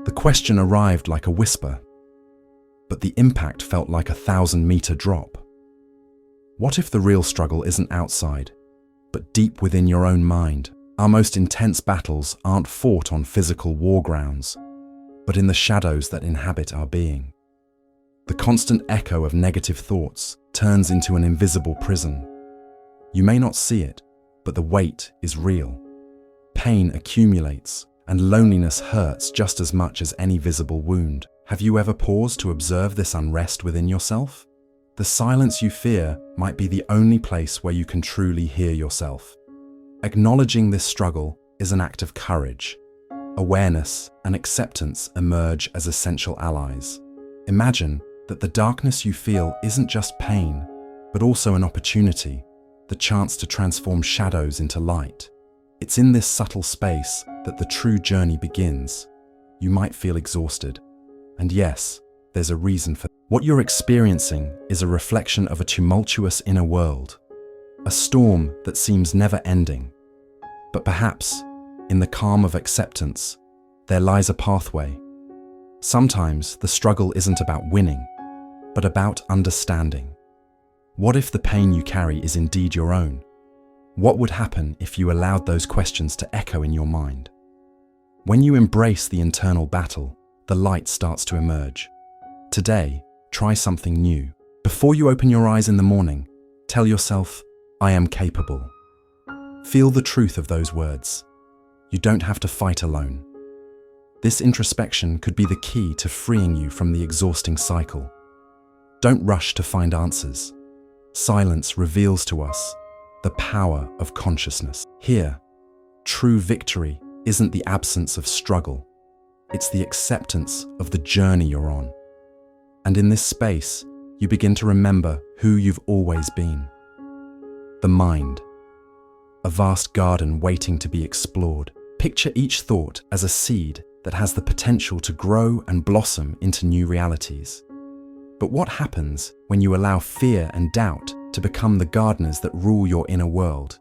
The question arrived like a whisper, but the impact felt like a 1,000-meter drop. What if the real struggle isn't outside, but deep within your own mind? Our most intense battles aren't fought on physical war grounds, but in the shadows that inhabit our being. The constant echo of negative thoughts turns into an invisible prison. You may not see it, but the weight is real. Pain accumulates, and loneliness hurts just as much as any visible wound. Have you ever paused to observe this unrest within yourself? The silence you fear might be the only place where you can truly hear yourself. Acknowledging this struggle is an act of courage. Awareness and acceptance emerge as essential allies. Imagine that the darkness you feel isn't just pain, but also an opportunity, the chance to transform shadows into light. It's in this subtle space that the true journey begins. You might feel exhausted. And yes, there's a reason for that. What you're experiencing is a reflection of a tumultuous inner world, a storm that seems never ending. But perhaps, in the calm of acceptance, there lies a pathway. Sometimes the struggle isn't about winning, but about understanding. What if the pain you carry is indeed your own? What would happen if you allowed those questions to echo in your mind? When you embrace the internal battle, the light starts to emerge. Today, try something new. Before you open your eyes in the morning, tell yourself, I am capable. Feel the truth of those words. You don't have to fight alone. This introspection could be the key to freeing you from the exhausting cycle. Don't rush to find answers. Silence reveals to us the power of consciousness. Here, true victory isn't the absence of struggle. It's the acceptance of the journey you're on. And in this space, you begin to remember who you've always been. The mind. A vast garden waiting to be explored. Picture each thought as a seed that has the potential to grow and blossom into new realities. But what happens when you allow fear and doubt to become the gardeners that rule your inner world?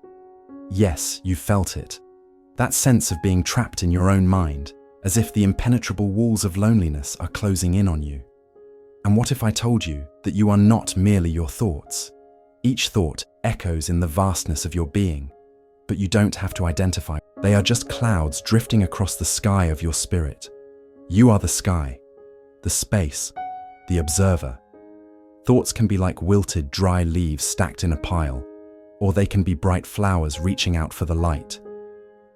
Yes, you felt it. That sense of being trapped in your own mind, as if the impenetrable walls of loneliness are closing in on you. And what if I told you that you are not merely your thoughts? Each thought echoes in the vastness of your being, but you don't have to identify. They are just clouds drifting across the sky of your spirit. You are the sky, the space, the observer. Thoughts can be like wilted, dry leaves stacked in a pile, or they can be bright flowers reaching out for the light.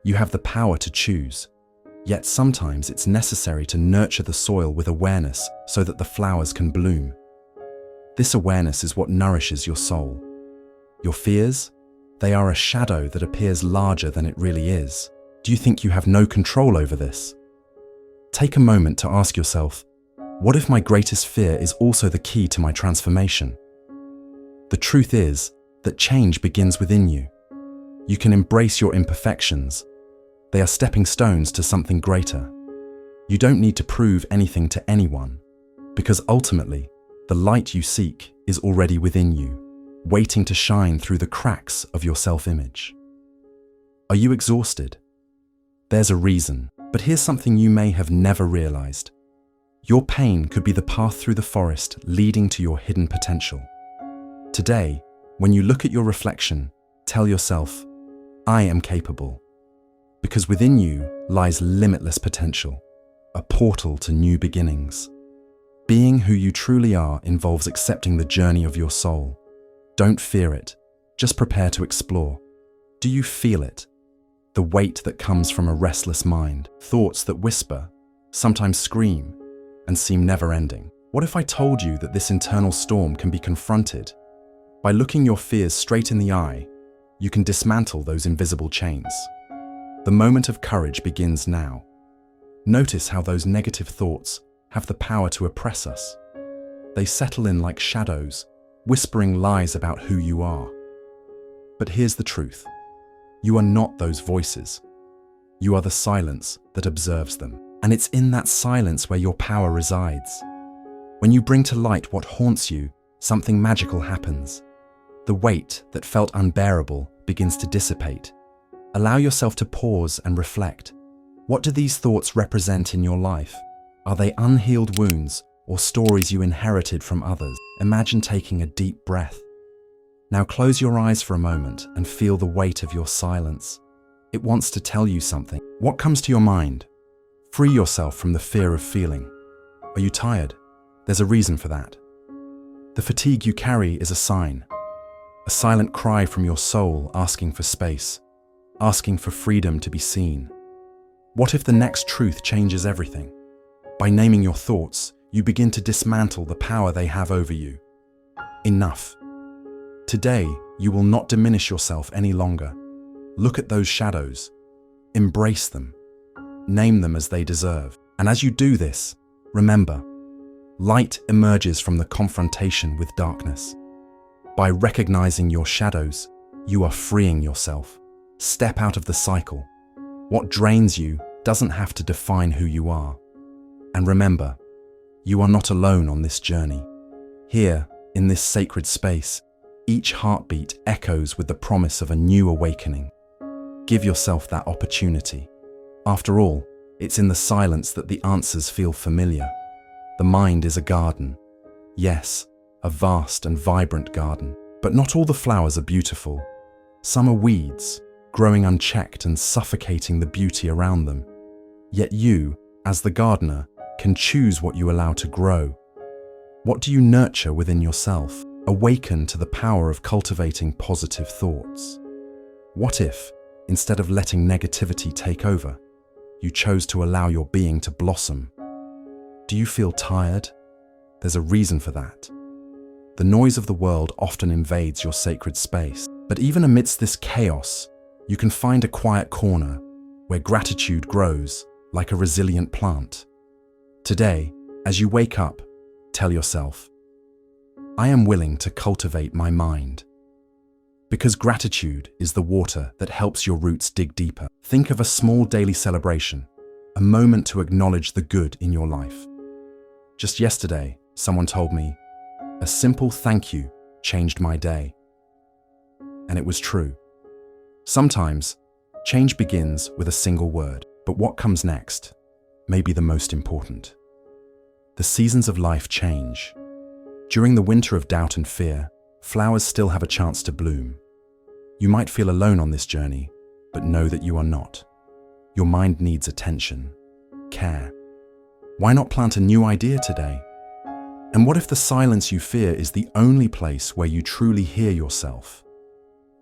You have the power to choose, yet sometimes it's necessary to nurture the soil with awareness so that the flowers can bloom. This awareness is what nourishes your soul. Your fears? They are a shadow that appears larger than it really is. Do you think you have no control over this? Take a moment to ask yourself, what if my greatest fear is also the key to my transformation? The truth is that change begins within you. You can embrace your imperfections. They are stepping stones to something greater. You don't need to prove anything to anyone, because ultimately, the light you seek is already within you, waiting to shine through the cracks of your self-image. Are you exhausted? There's a reason, but here's something you may have never realized. Your pain could be the path through the forest leading to your hidden potential. Today, when you look at your reflection, tell yourself, I am capable. Because within you lies limitless potential, a portal to new beginnings. Being who you truly are involves accepting the journey of your soul. Don't fear it, just prepare to explore. Do you feel it? The weight that comes from a restless mind, thoughts that whisper, sometimes scream, and seem never-ending. What if I told you that this internal storm can be confronted? By looking your fears straight in the eye, you can dismantle those invisible chains. The moment of courage begins now. Notice how those negative thoughts have the power to oppress us. They settle in like shadows, whispering lies about who you are. But here's the truth. You are not those voices. You are the silence that observes them. And it's in that silence where your power resides. When you bring to light what haunts you, something magical happens. The weight that felt unbearable begins to dissipate. Allow yourself to pause and reflect. What do these thoughts represent in your life? Are they unhealed wounds or stories you inherited from others? Imagine taking a deep breath. Now close your eyes for a moment and feel the weight of your silence. It wants to tell you something. What comes to your mind? Free yourself from the fear of feeling. Are you tired? There's a reason for that. The fatigue you carry is a sign. A silent cry from your soul asking for space, asking for freedom to be seen. What if the next truth changes everything? By naming your thoughts, you begin to dismantle the power they have over you. Enough. Today, you will not diminish yourself any longer. Look at those shadows. Embrace them. Name them as they deserve. And as you do this, remember, light emerges from the confrontation with darkness. By recognizing your shadows, you are freeing yourself. Step out of the cycle. What drains you doesn't have to define who you are. And remember, you are not alone on this journey. Here, in this sacred space, each heartbeat echoes with the promise of a new awakening. Give yourself that opportunity. After all, it's in the silence that the answers feel familiar. The mind is a garden. Yes, a vast and vibrant garden. But not all the flowers are beautiful. Some are weeds, growing unchecked and suffocating the beauty around them. Yet you, as the gardener, can choose what you allow to grow. What do you nurture within yourself? Awaken to the power of cultivating positive thoughts. What if, instead of letting negativity take over, you chose to allow your being to blossom? Do you feel tired? There's a reason for that. The noise of the world often invades your sacred space, but even amidst this chaos, you can find a quiet corner where gratitude grows like a resilient plant. Today, as you wake up, tell yourself, I am willing to cultivate my mind. Because gratitude is the water that helps your roots dig deeper. Think of a small daily celebration, a moment to acknowledge the good in your life. Just yesterday, someone told me, a simple thank you changed my day. And it was true. Sometimes, change begins with a single word, but what comes next may be the most important. The seasons of life change. During the winter of doubt and fear, flowers still have a chance to bloom. You might feel alone on this journey, but know that you are not. Your mind needs attention, care. Why not plant a new idea today? And what if the silence you fear is the only place where you truly hear yourself?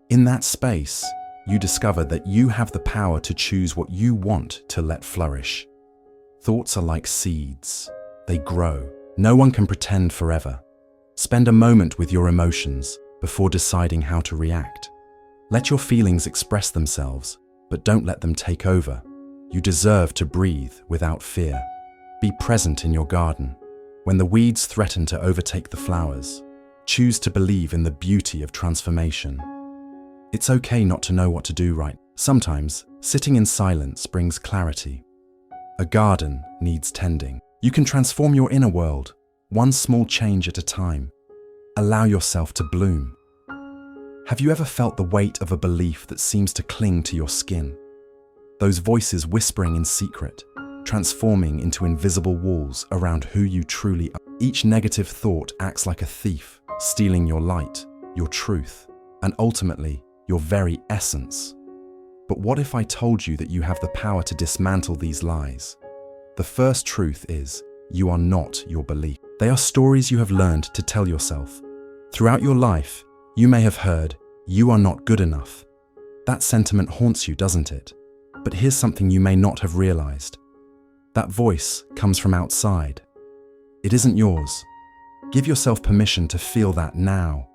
In that space, you discover that you have the power to choose what you want to let flourish. Thoughts are like seeds. They grow. No one can pretend forever. Spend a moment with your emotions before deciding how to react. Let your feelings express themselves, but don't let them take over. You deserve to breathe without fear. Be present in your garden. When the weeds threaten to overtake the flowers, choose to believe in the beauty of transformation. It's okay not to know what to do right. Sometimes, sitting in silence brings clarity. A garden needs tending. You can transform your inner world, one small change at a time. Allow yourself to bloom. Have you ever felt the weight of a belief that seems to cling to your skin? Those voices whispering in secret, transforming into invisible walls around who you truly are. Each negative thought acts like a thief, stealing your light, your truth, and ultimately, your very essence. But what if I told you that you have the power to dismantle these lies? The first truth is, you are not your belief. They are stories you have learned to tell yourself. Throughout your life, you may have heard, you are not good enough. That sentiment haunts you, doesn't it? But here's something you may not have realized. That voice comes from outside. It isn't yours. Give yourself permission to feel that now.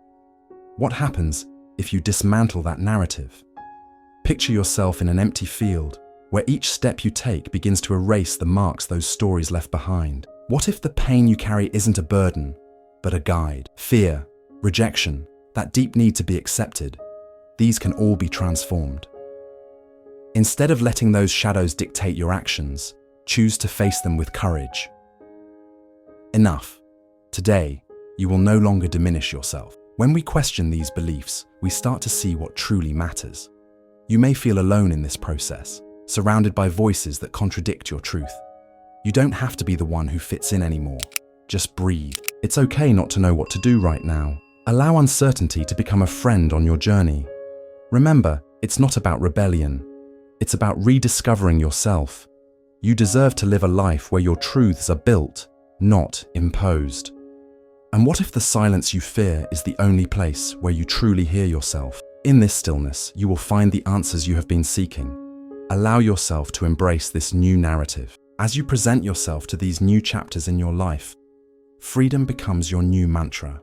What happens if you dismantle that narrative? Picture yourself in an empty field, where each step you take begins to erase the marks those stories left behind. What if the pain you carry isn't a burden, but a guide? Fear, rejection, that deep need to be accepted, these can all be transformed. Instead of letting those shadows dictate your actions, choose to face them with courage. Enough. Today, you will no longer diminish yourself. When we question these beliefs, we start to see what truly matters. You may feel alone in this process, surrounded by voices that contradict your truth. You don't have to be the one who fits in anymore. Just breathe. It's okay not to know what to do right now. Allow uncertainty to become a friend on your journey. Remember, it's not about rebellion. It's about rediscovering yourself. You deserve to live a life where your truths are built, not imposed. And what if the silence you fear is the only place where you truly hear yourself? In this stillness, you will find the answers you have been seeking. Allow yourself to embrace this new narrative. As you present yourself to these new chapters in your life, freedom becomes your new mantra.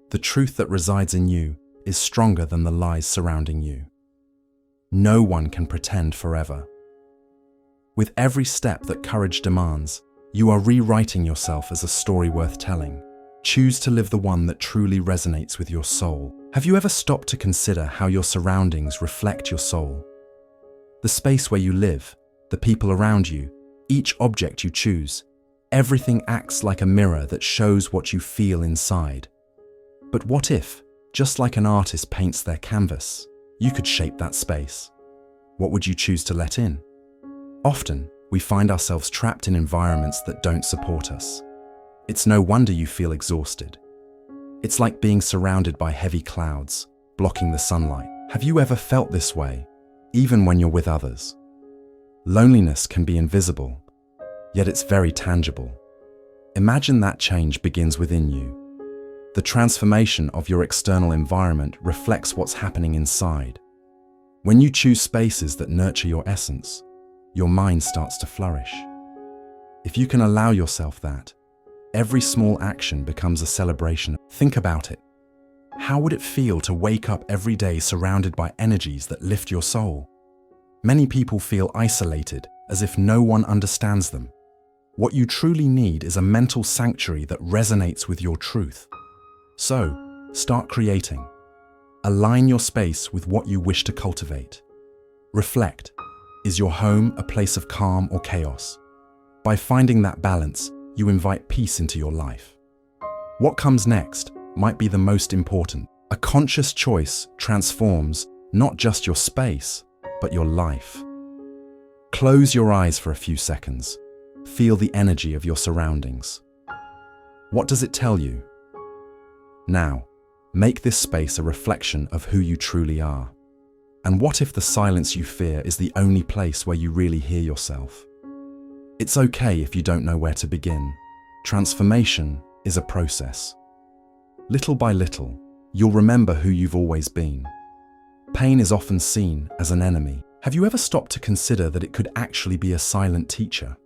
The truth that resides in you is stronger than the lies surrounding you. No one can pretend forever. With every step that courage demands, you are rewriting yourself as a story worth telling. Choose to live the one that truly resonates with your soul. Have you ever stopped to consider how your surroundings reflect your soul? The space where you live, the people around you, each object you choose, everything acts like a mirror that shows what you feel inside. But what if, just like an artist paints their canvas, you could shape that space? What would you choose to let in? Often, we find ourselves trapped in environments that don't support us. It's no wonder you feel exhausted. It's like being surrounded by heavy clouds, blocking the sunlight. Have you ever felt this way, even when you're with others? Loneliness can be invisible, yet it's very tangible. Imagine that change begins within you. The transformation of your external environment reflects what's happening inside. When you choose spaces that nurture your essence, your mind starts to flourish. If you can allow yourself that, every small action becomes a celebration. Think about it. How would it feel to wake up every day surrounded by energies that lift your soul? Many people feel isolated, as if no one understands them. What you truly need is a mental sanctuary that resonates with your truth. So, start creating. Align your space with what you wish to cultivate. Reflect. Is your home a place of calm or chaos? By finding that balance, you invite peace into your life. What comes next might be the most important. A conscious choice transforms not just your space, but your life. Close your eyes for a few seconds. Feel the energy of your surroundings. What does it tell you? Now, make this space a reflection of who you truly are. And what if the silence you fear is the only place where you really hear yourself? It's okay if you don't know where to begin. Transformation is a process. Little by little, you'll remember who you've always been. Pain is often seen as an enemy. Have you ever stopped to consider that it could actually be a silent teacher?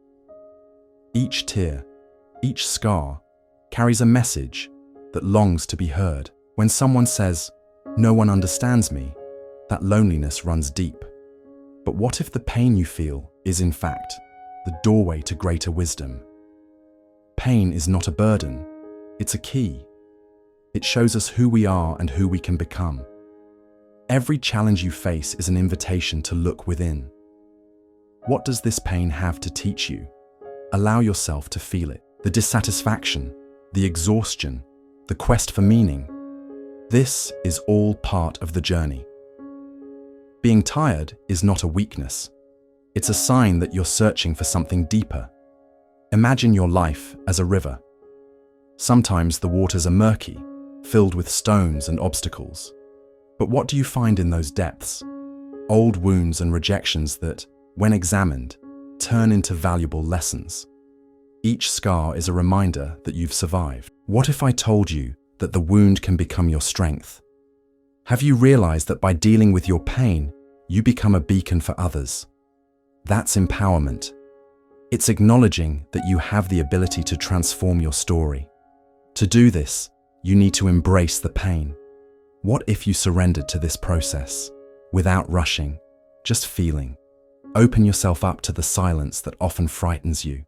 Each tear, each scar, carries a message that longs to be heard. When someone says, "No one understands me," that loneliness runs deep. But what if the pain you feel is, in fact, the doorway to greater wisdom? Pain is not a burden, it's a key. It shows us who we are and who we can become. Every challenge you face is an invitation to look within. What does this pain have to teach you? Allow yourself to feel it. The dissatisfaction, the exhaustion, the quest for meaning. This is all part of the journey. Being tired is not a weakness. It's a sign that you're searching for something deeper. Imagine your life as a river. Sometimes the waters are murky, filled with stones and obstacles. But what do you find in those depths? Old wounds and rejections that, when examined, turn into valuable lessons. Each scar is a reminder that you've survived. What if I told you that the wound can become your strength? Have you realized that by dealing with your pain, you become a beacon for others? That's empowerment. It's acknowledging that you have the ability to transform your story. To do this, you need to embrace the pain. What if you surrendered to this process, without rushing, just feeling? Open yourself up to the silence that often frightens you.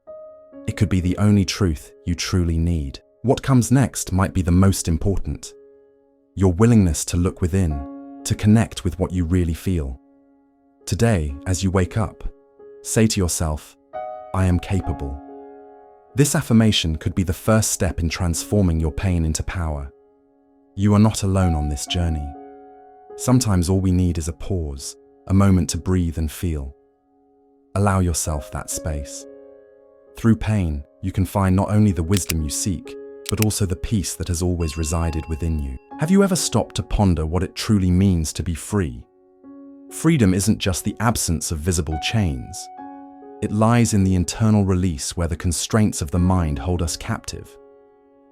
It could be the only truth you truly need. What comes next might be the most important. Your willingness to look within, to connect with what you really feel. Today, as you wake up, say to yourself, "I am capable." This affirmation could be the first step in transforming your pain into power. You are not alone on this journey. Sometimes all we need is a pause, a moment to breathe and feel. Allow yourself that space. Through pain, you can find not only the wisdom you seek, but also the peace that has always resided within you. Have you ever stopped to ponder what it truly means to be free? Freedom isn't just the absence of visible chains. It lies in the internal release where the constraints of the mind hold us captive.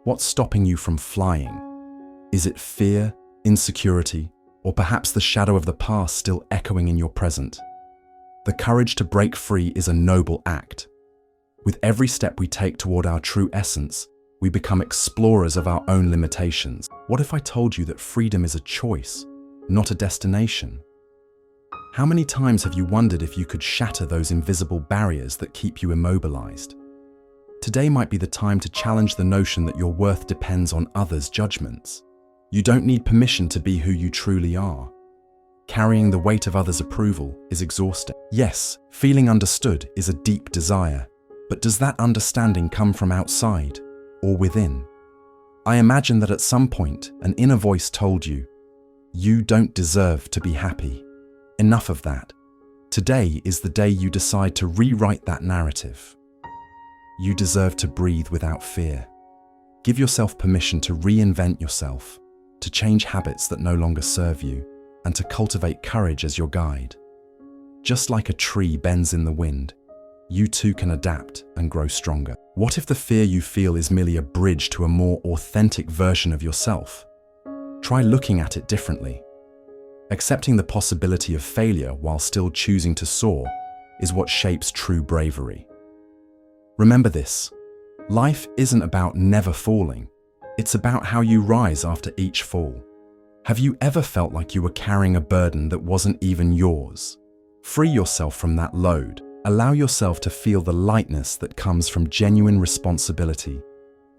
What's stopping you from flying? Is it fear, insecurity, or perhaps the shadow of the past still echoing in your present? The courage to break free is a noble act. With every step we take toward our true essence, we become explorers of our own limitations. What if I told you that freedom is a choice, not a destination? How many times have you wondered if you could shatter those invisible barriers that keep you immobilized? Today might be the time to challenge the notion that your worth depends on others' judgments. You don't need permission to be who you truly are. Carrying the weight of others' approval is exhausting. Yes, feeling understood is a deep desire, but does that understanding come from outside or within? I imagine that at some point, an inner voice told you, "You don't deserve to be happy. Enough of that." Today is the day you decide to rewrite that narrative. You deserve to breathe without fear. Give yourself permission to reinvent yourself, to change habits that no longer serve you, and to cultivate courage as your guide. Just like a tree bends in the wind, you too can adapt and grow stronger. What if the fear you feel is merely a bridge to a more authentic version of yourself? Try looking at it differently. Accepting the possibility of failure while still choosing to soar is what shapes true bravery. Remember this: life isn't about never falling. It's about how you rise after each fall. Have you ever felt like you were carrying a burden that wasn't even yours? Free yourself from that load. Allow yourself to feel the lightness that comes from genuine responsibility,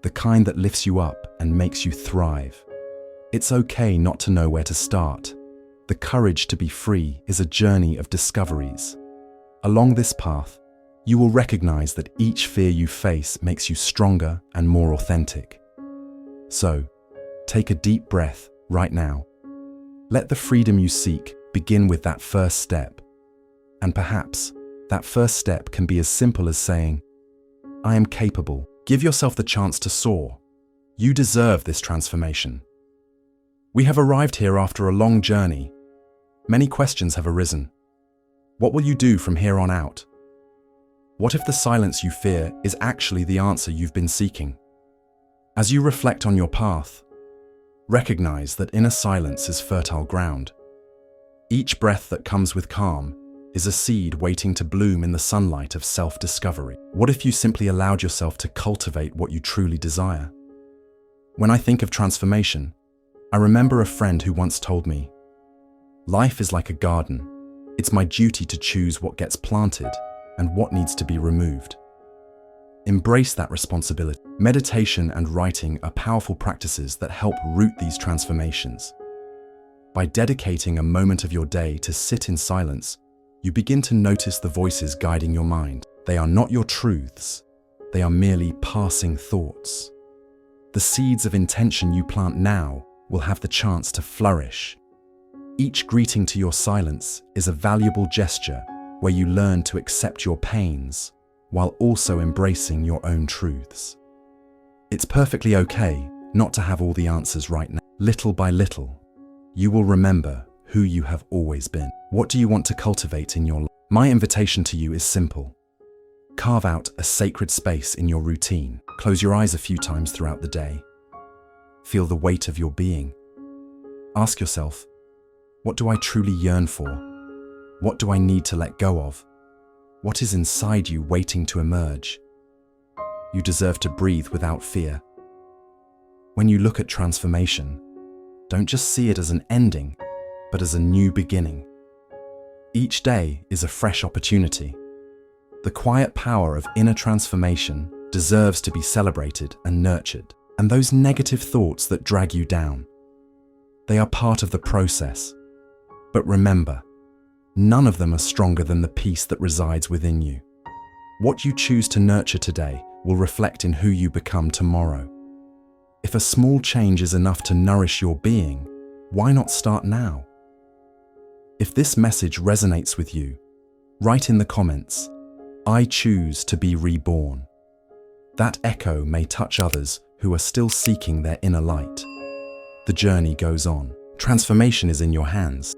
the kind that lifts you up and makes you thrive. It's okay not to know where to start. The courage to be free is a journey of discoveries. Along this path, you will recognize that each fear you face makes you stronger and more authentic. So, take a deep breath right now. Let the freedom you seek begin with that first step. And perhaps that first step can be as simple as saying, "I am capable." Give yourself the chance to soar. You deserve this transformation. We have arrived here after a long journey. Many questions have arisen. What will you do from here on out? What if the silence you fear is actually the answer you've been seeking? As you reflect on your path, recognize that inner silence is fertile ground. Each breath that comes with calm is a seed waiting to bloom in the sunlight of self-discovery. What if you simply allowed yourself to cultivate what you truly desire? When I think of transformation, I remember a friend who once told me, "Life is like a garden. It's my duty to choose what gets planted and what needs to be removed." Embrace that responsibility. Meditation and writing are powerful practices that help root these transformations. By dedicating a moment of your day to sit in silence, you begin to notice the voices guiding your mind. They are not your truths. They are merely passing thoughts. The seeds of intention you plant now will have the chance to flourish. Each greeting to your silence is a valuable gesture where you learn to accept your pains while also embracing your own truths. It's perfectly okay not to have all the answers right now. Little by little, you will remember who you have always been. What do you want to cultivate in your life? My invitation to you is simple. Carve out a sacred space in your routine. Close your eyes a few times throughout the day. Feel the weight of your being. Ask yourself, what do I truly yearn for? What do I need to let go of? What is inside you waiting to emerge? You deserve to breathe without fear. When you look at transformation, don't just see it as an ending, but as a new beginning. Each day is a fresh opportunity. The quiet power of inner transformation deserves to be celebrated and nurtured. And those negative thoughts that drag you down, they are part of the process. But remember, none of them are stronger than the peace that resides within you. What you choose to nurture today will reflect in who you become tomorrow. If a small change is enough to nourish your being, why not start now? If this message resonates with you, write in the comments, "I choose to be reborn." That echo may touch others who are still seeking their inner light. The journey goes on. Transformation is in your hands.